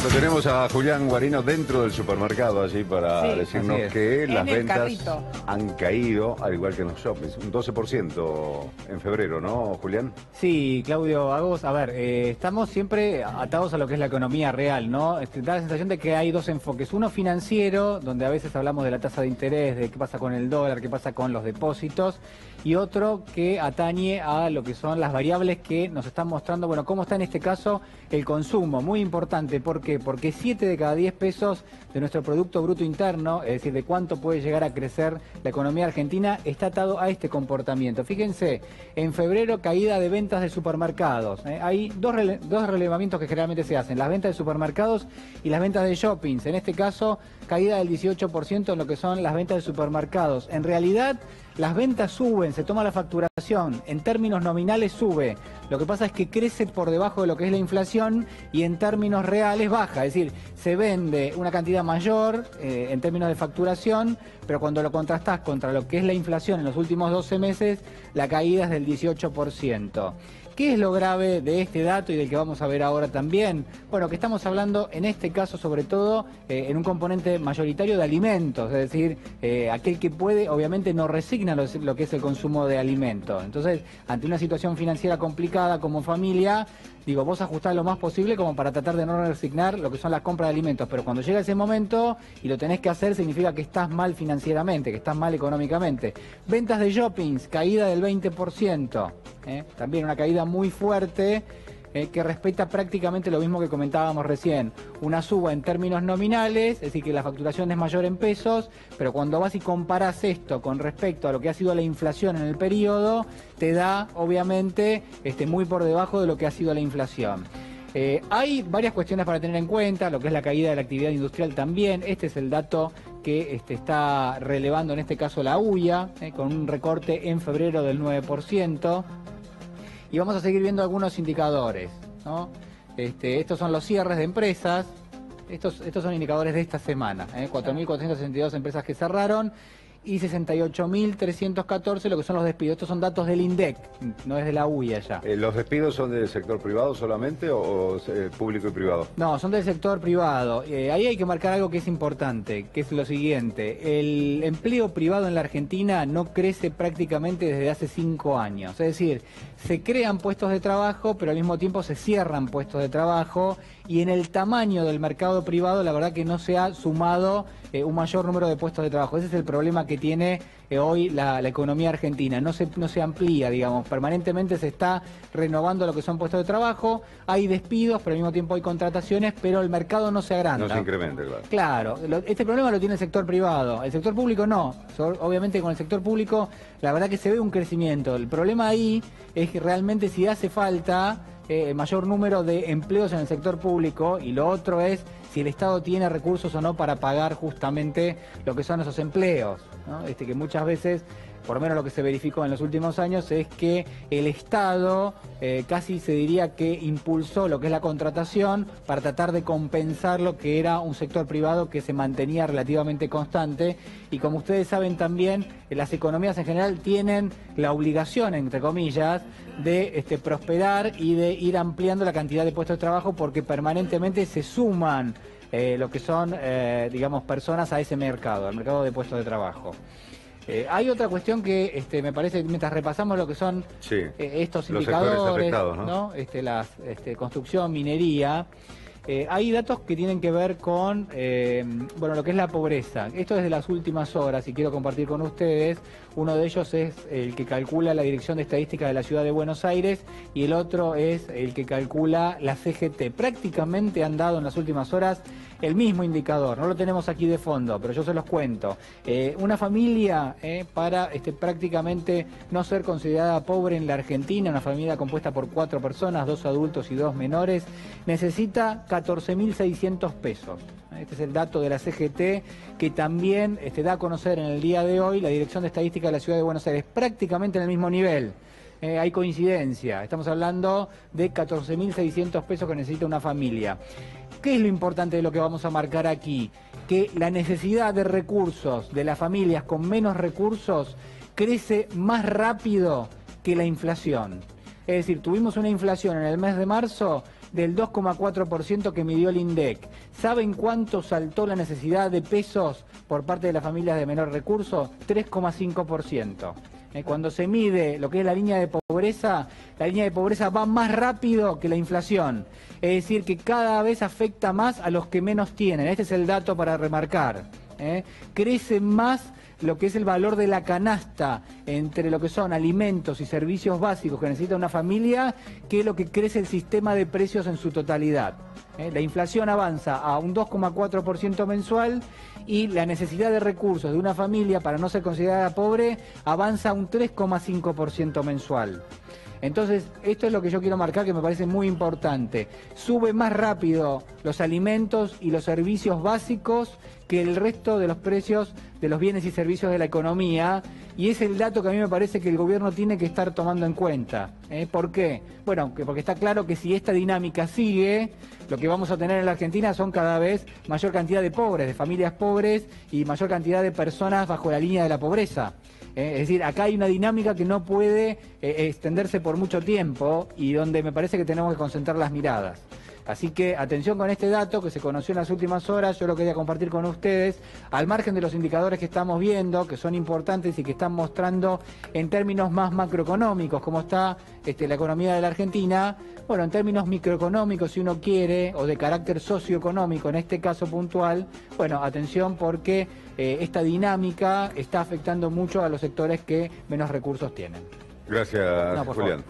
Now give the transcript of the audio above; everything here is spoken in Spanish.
Lo tenemos a Julián Guarino dentro del supermercado allí para decirnos que las ventas han caído, al igual que en los shoppings, un 12% en febrero, ¿no, Julián? Sí, Claudio Agos, a ver, estamos siempre atados a lo que es la economía real, ¿no? Da la sensación de que hay dos enfoques. Uno financiero, donde a veces hablamos de la tasa de interés, de qué pasa con el dólar, qué pasa con los depósitos, y otro que atañe a lo que son las variables que nos están mostrando, bueno, cómo está en este caso el consumo. Muy importante, ¿por qué? Porque 7 de cada 10 pesos de nuestro Producto Bruto Interno, es decir, de cuánto puede llegar a crecer la economía argentina, está atado a este comportamiento. Fíjense, en febrero caída de ventas de supermercados. Hay dos relevamientos que generalmente se hacen, las ventas de supermercados y las ventas de shoppings. En este caso, caída del 18% en lo que son las ventas de supermercados. En realidad, las ventas suben, se toma la facturación, en términos nominales sube. Lo que pasa es que crece por debajo de lo que es la inflación y en términos reales baja. Es decir, se vende una cantidad mayor en términos de facturación, pero cuando lo contrastás contra lo que es la inflación en los últimos 12 meses, la caída es del 18%. ¿Qué es lo grave de este dato y del que vamos a ver ahora también? Bueno, que estamos hablando en este caso sobre todo en un componente mayoritario de alimentos, es decir, aquel que puede obviamente no resigna lo que es el consumo de alimentos. Entonces, ante una situación financiera complicada como familia, digo, vos ajustás lo más posible como para tratar de no resignar lo que son las compras de alimentos, pero cuando llega ese momento y lo tenés que hacer, significa que estás mal financieramente, que estás mal económicamente. Ventas de shoppings, caída del 20%, también una caída muy fuerte, que respeta prácticamente lo mismo que comentábamos recién. Una suba en términos nominales, es decir, que la facturación es mayor en pesos, pero cuando vas y comparás esto con respecto a lo que ha sido la inflación en el periodo, te da, obviamente, muy por debajo de lo que ha sido la inflación. Hay varias cuestiones para tener en cuenta, lo que es la caída de la actividad industrial también. Este es el dato que está relevando en este caso la UIA, con un recorte en febrero del 9%. Y vamos a seguir viendo algunos indicadores, ¿no? Estos son los cierres de empresas, estos son indicadores de esta semana, 4.462 empresas que cerraron y 68.314 lo que son los despidos. Estos son datos del INDEC, no es de la UIA ya. ¿Los despidos son del sector privado solamente o público y privado? No, son del sector privado. Ahí hay que marcar algo que es importante, que es lo siguiente. El empleo privado en la Argentina no crece prácticamente desde hace 5 años. Es decir, se crean puestos de trabajo, pero al mismo tiempo se cierran puestos de trabajo, y en el tamaño del mercado privado la verdad que no se ha sumado un mayor número de puestos de trabajo. Ese es el problema que tiene hoy la economía argentina. No se amplía, digamos, permanentemente se está renovando lo que son puestos de trabajo, hay despidos, pero al mismo tiempo hay contrataciones, pero el mercado no se agranda. No se incrementa, claro. Claro, este problema lo tiene el sector privado, el sector público no. Obviamente con el sector público la verdad que se ve un crecimiento. El problema ahí es que realmente si hace falta mayor número de empleos en el sector público, y lo otro es si el Estado tiene recursos o no para pagar justamente lo que son esos empleos, ¿no? Que muchas veces, por lo menos lo que se verificó en los últimos años, es que el Estado casi se diría que impulsó lo que es la contratación para tratar de compensar lo que era un sector privado que se mantenía relativamente constante. Y como ustedes saben también, las economías en general tienen la obligación, entre comillas, de prosperar y de ir ampliando la cantidad de puestos de trabajo, porque permanentemente se suman lo que son, digamos, personas a ese mercado, al mercado de puestos de trabajo. Hay otra cuestión que me parece, mientras repasamos lo que son estos indicadores, ¿no? La construcción, minería, hay datos que tienen que ver con lo que es la pobreza. Esto es de las últimas horas y quiero compartir con ustedes. Uno de ellos es el que calcula la Dirección de Estadística de la Ciudad de Buenos Aires y el otro es el que calcula la CGT. Prácticamente han dado en las últimas horas el mismo indicador, no lo tenemos aquí de fondo, pero yo se los cuento. Una familia para prácticamente no ser considerada pobre en la Argentina, una familia compuesta por 4 personas, 2 adultos y 2 menores, necesita 14.600 pesos. Este es el dato de la CGT que también da a conocer en el día de hoy la Dirección de Estadística de la Ciudad de Buenos Aires, prácticamente en el mismo nivel. Hay coincidencia, estamos hablando de 14.600 pesos que necesita una familia. ¿Qué es lo importante de lo que vamos a marcar aquí? Que la necesidad de recursos de las familias con menos recursos crece más rápido que la inflación. Es decir, tuvimos una inflación en el mes de marzo del 2,4% que midió el INDEC. ¿Saben cuánto saltó la necesidad de pesos por parte de las familias de menor recurso? 3,5%. Cuando se mide lo que es la línea de pobreza va más rápido que la inflación. Es decir, que cada vez afecta más a los que menos tienen. Este es el dato para remarcar. Crece más lo que es el valor de la canasta entre lo que son alimentos y servicios básicos que necesita una familia que lo que crece el sistema de precios en su totalidad. La inflación avanza a un 2,4% mensual y la necesidad de recursos de una familia para no ser considerada pobre avanza a un 3,5% mensual. Entonces, esto es lo que yo quiero marcar, que me parece muy importante. Sube más rápido los alimentos y los servicios básicos que el resto de los precios de los bienes y servicios de la economía, y es el dato que a mí me parece que el gobierno tiene que estar tomando en cuenta. ¿Por qué? Bueno, porque está claro que si esta dinámica sigue, lo que vamos a tener en la Argentina son cada vez mayor cantidad de pobres, de familias pobres y mayor cantidad de personas bajo la línea de la pobreza. Es decir, acá hay una dinámica que no puede extenderse por mucho tiempo y donde me parece que tenemos que concentrar las miradas. Así que atención con este dato que se conoció en las últimas horas, yo lo quería compartir con ustedes, al margen de los indicadores que estamos viendo, que son importantes y que están mostrando en términos más macroeconómicos cómo está la economía de la Argentina. Bueno, en términos microeconómicos, si uno quiere, o de carácter socioeconómico, en este caso puntual, bueno, atención porque esta dinámica está afectando mucho a los sectores que menos recursos tienen. Gracias, Julián.